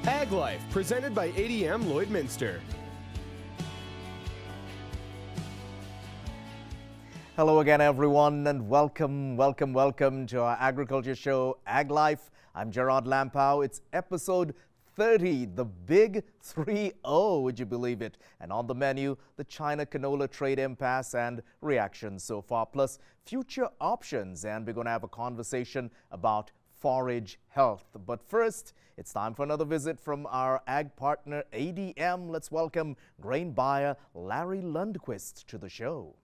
Ag Life, presented by ADM Lloydminster. Hello again, everyone, and welcome to our agriculture show, Ag Life. I'm Gerard Lampow. It's episode 30, the big 3-0, would you believe it? And on the menu, the China canola trade impasse and reactions so far, plus future options. And we're going to have a conversation about forage health. But first, it's time for another visit from our ag partner, ADM. Let's welcome grain buyer Larry LUNDQUIST to the show.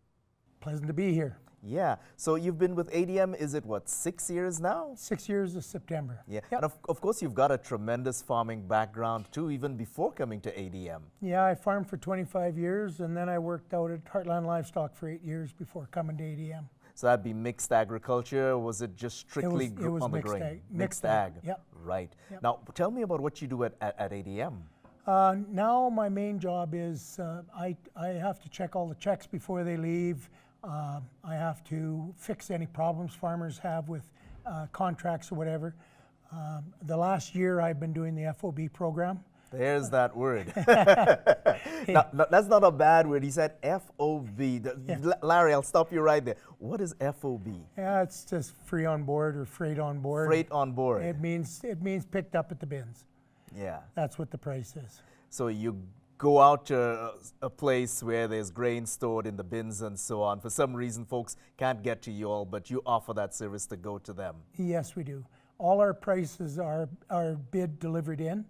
Pleasant to be here. Yeah, so you've been with ADM, is it what, 6 years now? 6 years this September. Yeah, Yep. and of course you've got a tremendous farming background too, even before coming to ADM. Yeah, I farmed for 25 years and then I worked out at Heartland Livestock for 8 years before coming to ADM. So that'd be mixed agriculture, or was it just strictly It was on the mixed grain? ag. Mixed ag. Yep. Right. Yep. Now, tell me about what you do at ADM. Now my main job is I have to check all the checks before they leave. I have to fix any problems farmers have with contracts or whatever. The last year I've been doing the FOB program. There's that word. Now, that's not a bad word. He said FOB. Larry, I'll stop you right there. What is FOB? Yeah, it's just free on board or freight on board. Freight on board. It means picked up at the bins. Yeah. That's what the price is. So you go out to a place where there's grain stored in the bins and so on. For some reason, folks can't get to you all, but you offer that service to go to them. Yes, we do. All our prices are bid delivered in.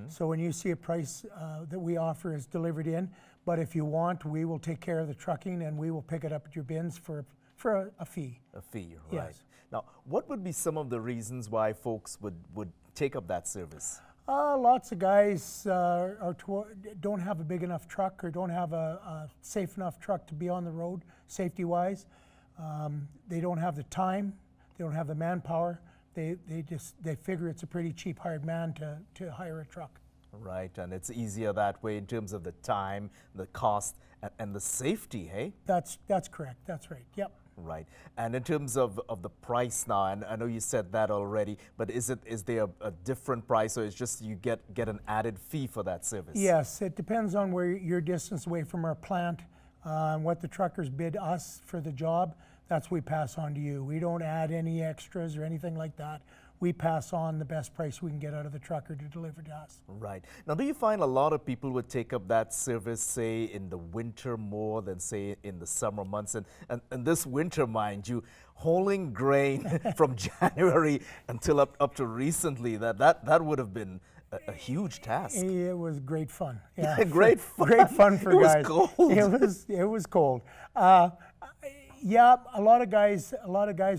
So when you see a price that we offer is delivered in, but if you want, we will take care of the trucking and we will pick it up at your bins for a fee. A fee, right. Yes. Now, what would be some of the reasons why folks would take up that service? Lots of guys don't have a big enough truck or don't have a safe enough truck to be on the road safety-wise. They don't have the time. They don't have the manpower. They figure it's a pretty cheap hired man to hire a truck. Right, and it's easier that way in terms of the time, the cost, and the safety, hey? That's correct. That's right. Yep. Right, and in terms of the price now, and I know you said that already, but is there a different price, or it's just you get an added fee for that service? Yes, it depends on where your distance away from our plant, what the truckers bid us for the job. That's what we pass on to you. We don't add any extras or anything like that. We pass on the best price we can get out of the trucker to deliver to us. Right. Now, do you find a lot of people would take up that service, say, in the winter more than, say, in the summer months? And this winter, mind you, hauling grain from January until up to recently, that would have been a huge task. It was great fun. Yeah, great fun. Great fun for guys. It was cold. It was cold. Yeah, a lot of guys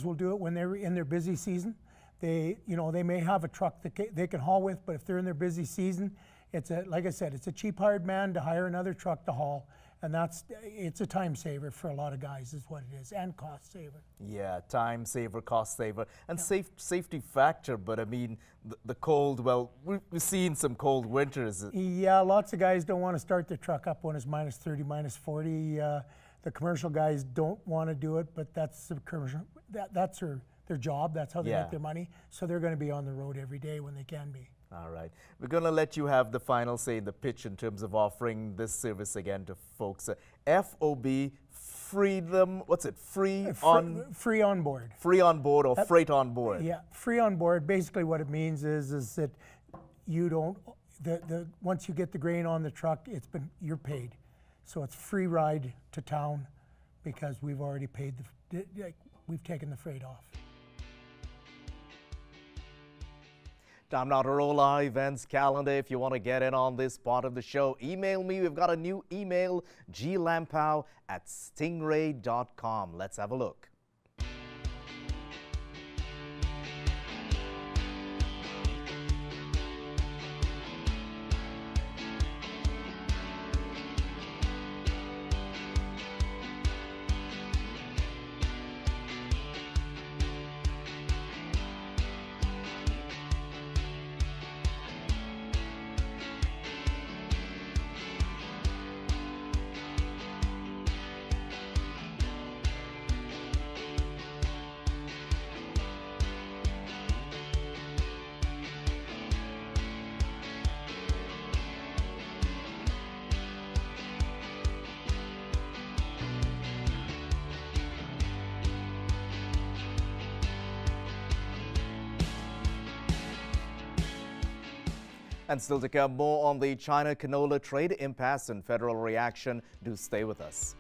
will do it when they're in their busy season. They may have a truck that they can haul with, but if they're in their busy season, like I said, it's a cheap hired man to hire another truck to haul, and it's a time saver for a lot of guys is what it is, and cost saver. Yeah, time saver, cost saver, and safety factor, but I mean, the cold, well, we've seen some cold winters. Yeah, lots of guys don't want to start their truck up when it's minus 30, minus 40. The commercial guys don't want to do it, but that's the commercial. That's their job. That's how they make their money. So they're going to be on the road every day when they can be. All right. We're going to let you have the final say in the pitch in terms of offering this service again to folks. FOB, freedom, what's it? Free on board. Free on board or freight on board? Yeah, free on board. Basically what it means is that you don't, once you get the grain on the truck, you're paid. So it's free ride to town because we've already paid we've taken the freight off. Time now to roll our events calendar. If you want to get in on this part of the show, email me. We've got a new email, glampow@stingray.com. Let's have a look. And still to come, more on the China canola trade impasse and federal reaction. Do stay with us.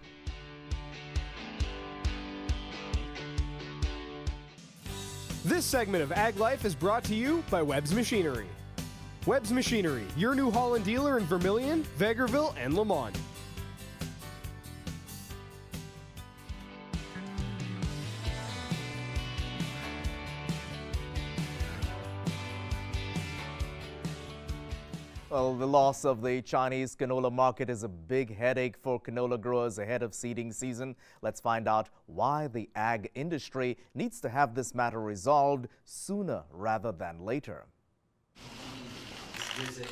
This segment of Ag Life is brought to you by Webb's Machinery. Webb's Machinery, your New Holland dealer in Vermilion, Vegreville, and Lamont. Well, the loss of the Chinese canola market is a big headache for canola growers ahead of seeding season. Let's find out why the ag industry needs to have this matter resolved sooner rather than later. This visit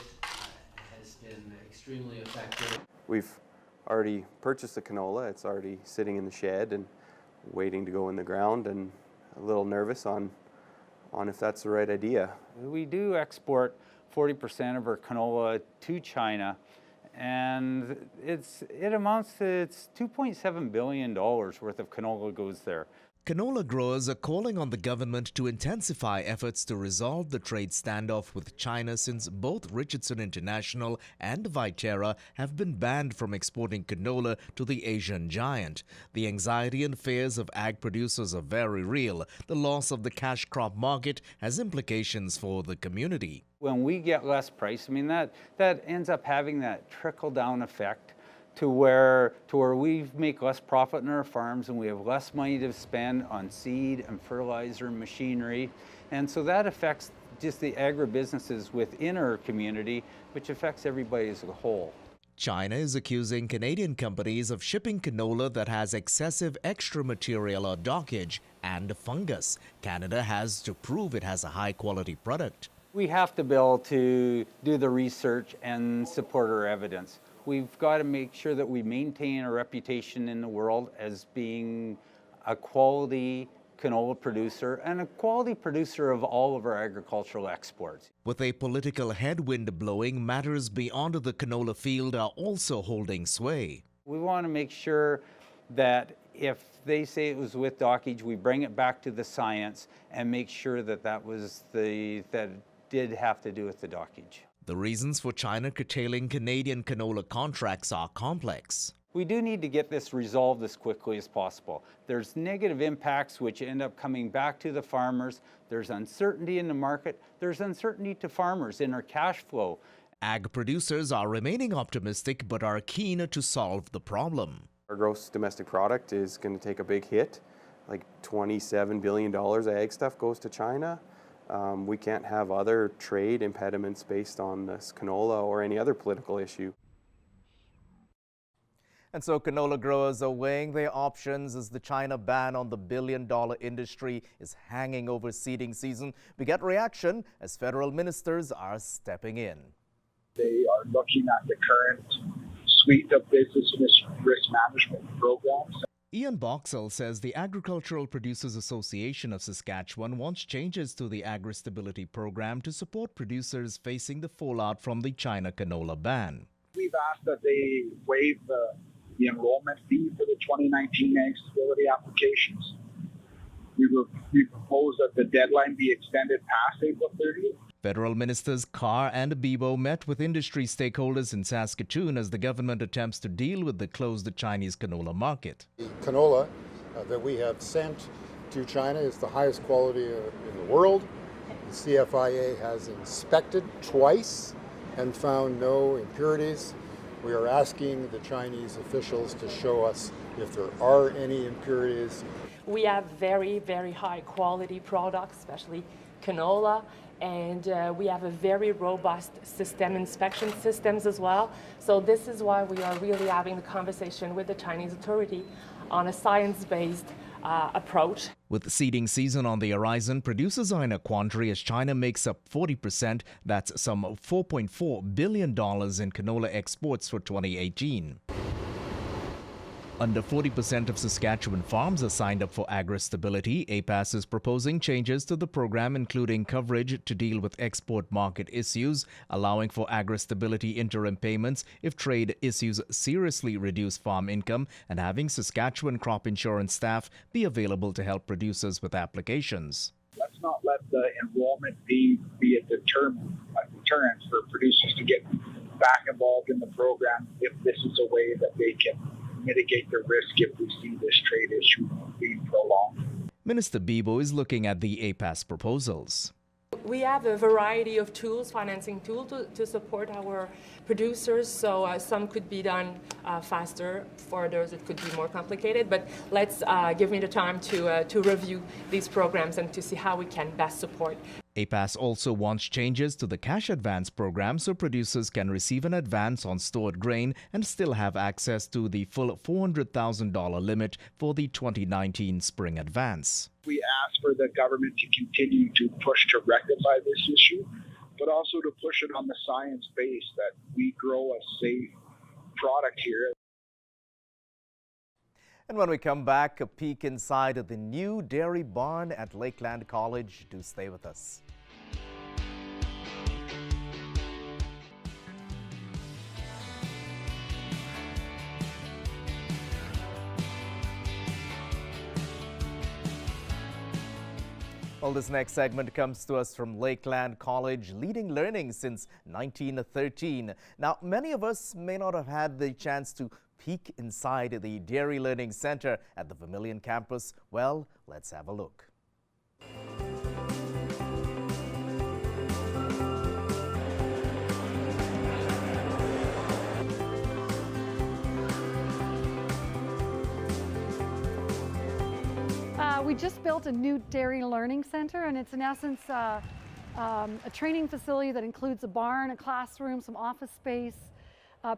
has been extremely effective. We've already purchased the canola. It's already sitting in the shed and waiting to go in the ground, and a little nervous on if that's the right idea. We do export 40% of our canola to China, and it amounts to $2.7 billion worth of canola goes there. Canola growers are calling on the government to intensify efforts to resolve the trade standoff with China, since both Richardson International and Viterra have been banned from exporting canola to the Asian giant. The anxiety and fears of ag producers are very real. The loss of the cash crop market has implications for the community. When we get less price, I mean, that ends up having that trickle-down effect to where we make less profit in our farms and we have less money to spend on seed and fertilizer and machinery. And so that affects just the agribusinesses within our community, which affects everybody as a whole. China is accusing Canadian companies of shipping canola that has excessive extra material or dockage and fungus. Canada has to prove it has a high-quality product. We have to be able to do the research and support our evidence. We've got to make sure that we maintain our reputation in the world as being a quality canola producer and a quality producer of all of our agricultural exports. With a political headwind blowing, matters beyond the canola field are also holding sway. We want to make sure that if they say it was with dockage, we bring it back to the science and make sure that that did have to do with the dockage. The reasons for China curtailing Canadian canola contracts are complex. We do need to get this resolved as quickly as possible. There's negative impacts which end up coming back to the farmers. There's uncertainty in the market. There's uncertainty to farmers in our cash flow. Ag producers are remaining optimistic but are keen to solve the problem. Our gross domestic product is going to take a big hit. Like $27 billion of ag stuff goes to China. We can't have other trade impediments based on this canola or any other political issue. And so canola growers are weighing their options as the China ban on the billion-dollar industry is hanging over seeding season. We get reaction as federal ministers are stepping in. They are looking at the current suite of business risk management programs. Ian Boxall says the Agricultural Producers Association of Saskatchewan wants changes to the Agri-Stability Program to support producers facing the fallout from the China canola ban. We've asked that they waive the enrollment fee for the 2019 Ag Stability applications. We propose that the deadline be extended past April 30th. Federal Ministers Carr and Bibo met with industry stakeholders in Saskatoon as the government attempts to deal with the closed Chinese canola market. The canola that we have sent to China is the highest quality in the world. The CFIA has inspected twice and found no impurities. We are asking the Chinese officials to show us if there are any impurities. We have very, very high quality products, especially canola, and we have a very robust inspection systems as well. So this is why we are really having the conversation with the Chinese authority on a science-based approach. With seeding season on the horizon, producers are in a quandary as China makes up 40%, that's some $4.4 billion in canola exports for 2018. Under 40% of Saskatchewan farms are signed up for Agri-Stability. APAS is proposing changes to the program, including coverage to deal with export market issues, allowing for Agri-Stability interim payments if trade issues seriously reduce farm income, and having Saskatchewan crop insurance staff be available to help producers with applications. Let's not let the enrollment fee be a determinant. I think deterrent for producers to get back involved in the program if this is a way that they can mitigate the risk if we see this trade issue being prolonged. Minister Bibo is looking at the APAS proposals. We have a variety of tools, financing tools, to support our producers. So some could be done faster. For others, it could be more complicated. But let's give me the time to review these programs and to see how we can best support. APAS also wants changes to the cash advance program so producers can receive an advance on stored grain and still have access to the full $400,000 limit for the 2019 spring advance. We ask for the government to continue to push to rectify this issue, but also to push it on the science base that we grow a safe product here. And when we come back, a peek inside of the new dairy barn at Lakeland College. Do stay with us. Well, this next segment comes to us from Lakeland College, leading learning since 1913. Now, many of us may not have had the chance to peek inside the Dairy Learning Center at the Vermilion campus. Well, let's have a look. We just built a new Dairy Learning Center, and it's in essence a training facility that includes a barn, a classroom, some office space.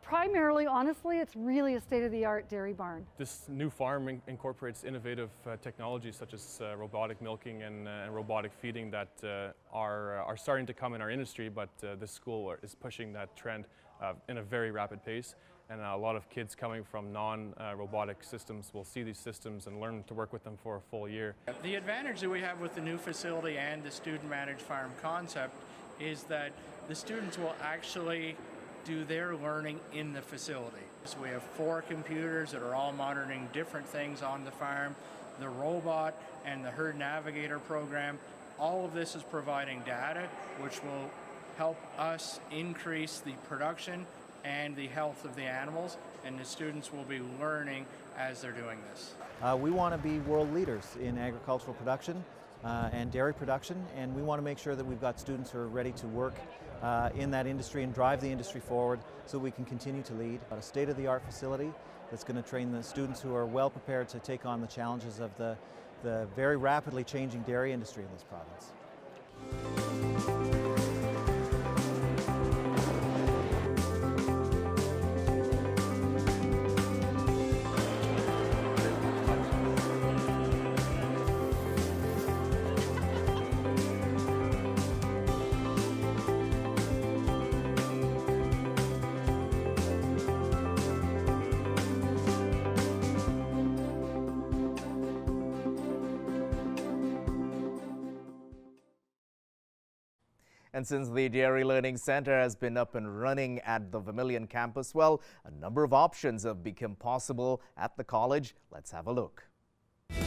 Primarily, honestly, it's really a state-of-the-art dairy barn. This new farm incorporates innovative technologies such as robotic milking and robotic feeding that are starting to come in our industry, but this school is pushing that trend in a very rapid pace. And a lot of kids coming from non-robotic systems will see these systems and learn to work with them for a full year. The advantage that we have with the new facility and the student-managed farm concept is that the students will actually do their learning in the facility. So we have 4 computers that are all monitoring different things on the farm, the robot and the herd navigator program. All of this is providing data which will help us increase the production and the health of the animals, and the students will be learning as they're doing this. We want to be world leaders in agricultural production and dairy production, and we want to make sure that we've got students who are ready to work in that industry and drive the industry forward so we can continue to lead. A state-of-the-art facility that's going to train the students who are well prepared to take on the challenges of the very rapidly changing dairy industry in this province. And since the Dairy Learning Center has been up and running at the Vermilion campus, well, a number of options have become possible at the college. Let's have a look. The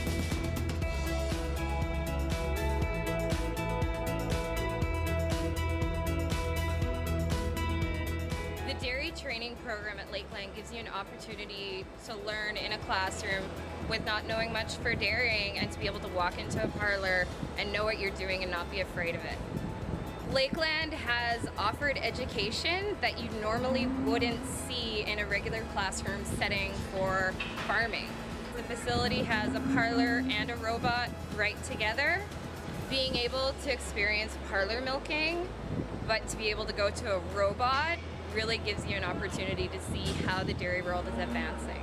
dairy training program at Lakeland gives you an opportunity to learn in a classroom with not knowing much for dairying and to be able to walk into a parlor and know what you're doing and not be afraid of it. Lakeland has offered education that you normally wouldn't see in a regular classroom setting for farming. The facility has a parlor and a robot right together. Being able to experience parlor milking, but to be able to go to a robot really gives you an opportunity to see how the dairy world is advancing.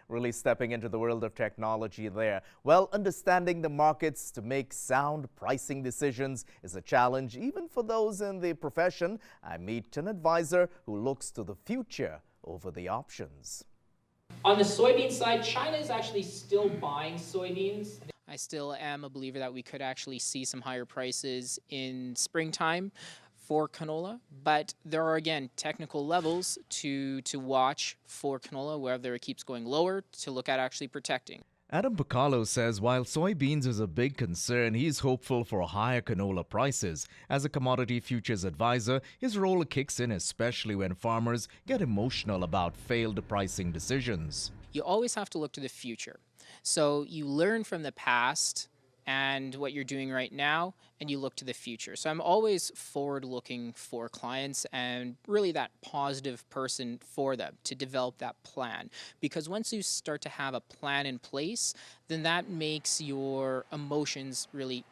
Really stepping into the world of technology there. Well, understanding the markets to make sound pricing decisions is a challenge even for those in the profession. I meet an advisor who looks to the future over the options. On the soybean side, China is actually still buying soybeans. I still am a believer that we could actually see some higher prices in springtime for canola, but there are again technical levels to watch for canola, whether it keeps going lower to look at actually protecting. Adam Picalo says while soybeans is a big concern, he's hopeful for higher canola prices. As a commodity futures advisor, his role kicks in especially when farmers get emotional about failed pricing decisions. You always have to look to the future. So you learn from the past and what you're doing right now, and you look to the future. So I'm always forward looking for clients and really that positive person for them to develop that plan. Because once you start to have a plan in place, then that makes your emotions really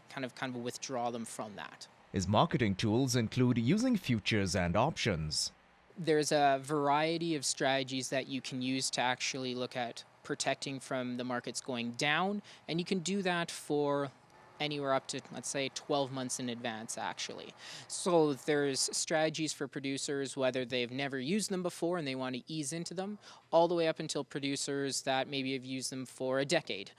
kind of withdraw them from that. His marketing tools include using futures and options. There's a variety of strategies that you can use to actually look at protecting from the markets going down, and you can do that for anywhere up to, let's say, 12 months in advance, actually. So there's strategies for producers, whether they've never used them before and they want to ease into them, all the way up until producers that maybe have used them for a decade.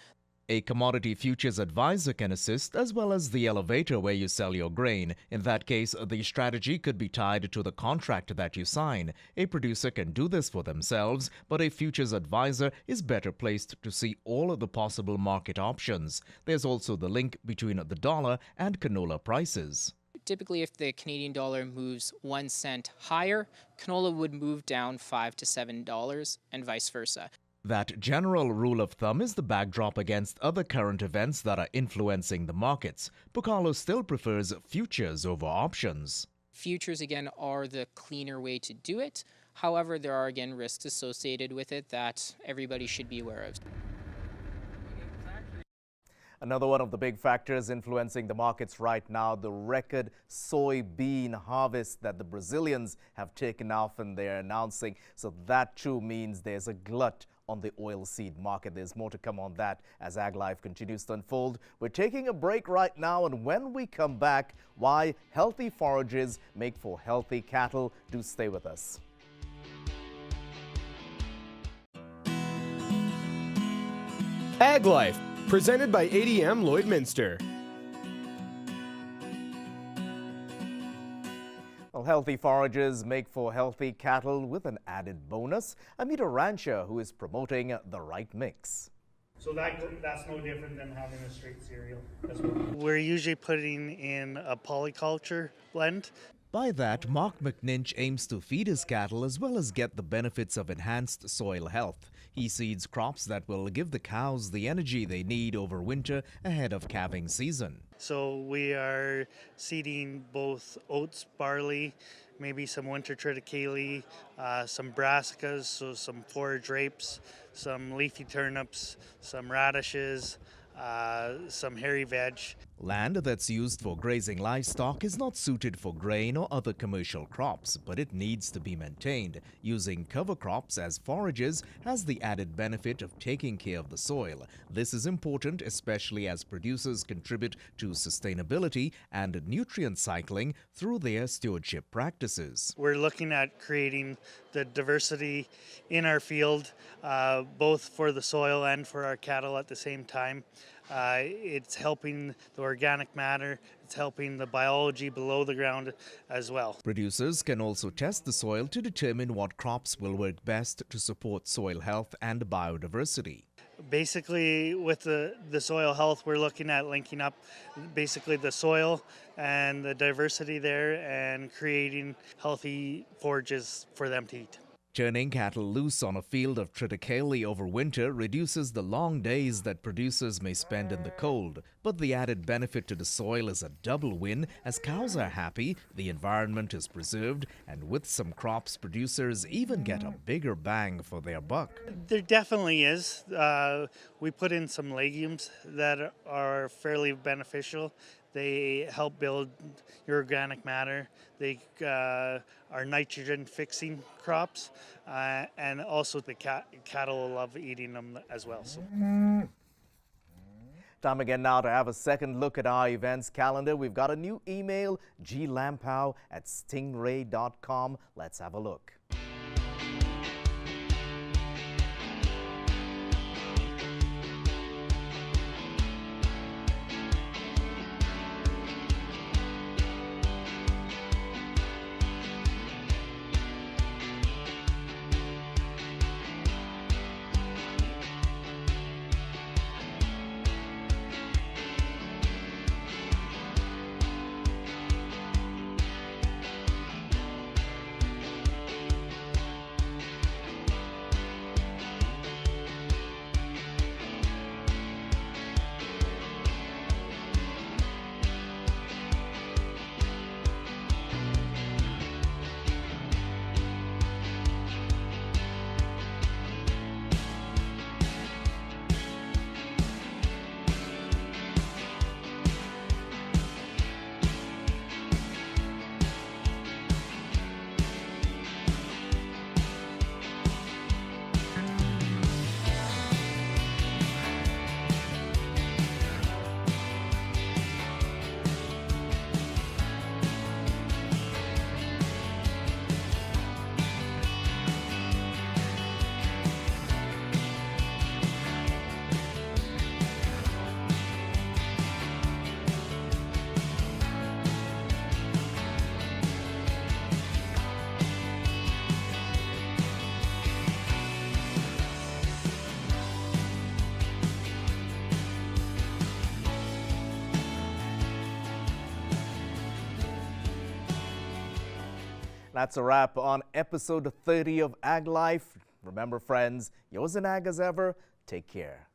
A commodity futures advisor can assist, as well as the elevator where you sell your grain. In that case, the strategy could be tied to the contract that you sign. A producer can do this for themselves, but a futures advisor is better placed to see all of the possible market options. There's also the link between the dollar and canola prices. Typically, if the Canadian dollar moves 1 cent higher, canola would move down $5 to $7 and vice versa. That general rule of thumb is the backdrop against other current events that are influencing the markets. Picalo still prefers futures over options. Futures, again, are the cleaner way to do it. However, there are, again, risks associated with it that everybody should be aware of. Another one of the big factors influencing the markets right now, the record soybean harvest that the Brazilians have taken off and they're announcing. So that too means there's a glut on the oilseed market. There's more to come on that as Ag Life continues to unfold. We're taking a break right now, and when we come back, why healthy forages make for healthy cattle. Do stay with us. Ag Life, presented by ADM Lloydminster. Well, healthy forages make for healthy cattle with an added bonus. I meet a rancher who is promoting the right mix. So that's no different than having a straight cereal as well. We're usually putting in a polyculture blend. By that, Mark McNinch aims to feed his cattle as well as get the benefits of enhanced soil health. He seeds crops that will give the cows the energy they need over winter ahead of calving season. So we are seeding both oats, barley, maybe some winter triticale, some brassicas, so some forage rapes, some leafy turnips, some radishes, some hairy veg. Land that's used for grazing livestock is not suited for grain or other commercial crops, but it needs to be maintained. Using cover crops as forages has the added benefit of taking care of the soil. This is important, especially as producers contribute to sustainability and nutrient cycling through their stewardship practices. We're looking at creating the diversity in our field, both for the soil and for our cattle at the same time. It's helping the organic matter, it's helping the biology below the ground as well. Producers can also test the soil to determine what crops will work best to support soil health and biodiversity. Basically, with the soil health, we're looking at linking up basically the soil and the diversity there and creating healthy forages for them to eat. Turning cattle loose on a field of triticale over winter reduces the long days that producers may spend in the cold. But the added benefit to the soil is a double win, as cows are happy, the environment is preserved, and with some crops, producers even get a bigger bang for their buck. There definitely is. We put in some legumes that are fairly beneficial. They help build your organic matter. They are nitrogen-fixing crops, and also the cattle love eating them as well. So. Time again now to have a second look at our events calendar. We've got a new email, glampow@stingray.com. Let's have a look. That's a wrap on episode 30 of Ag Life. Remember, friends, yours in ag as ever. Take care.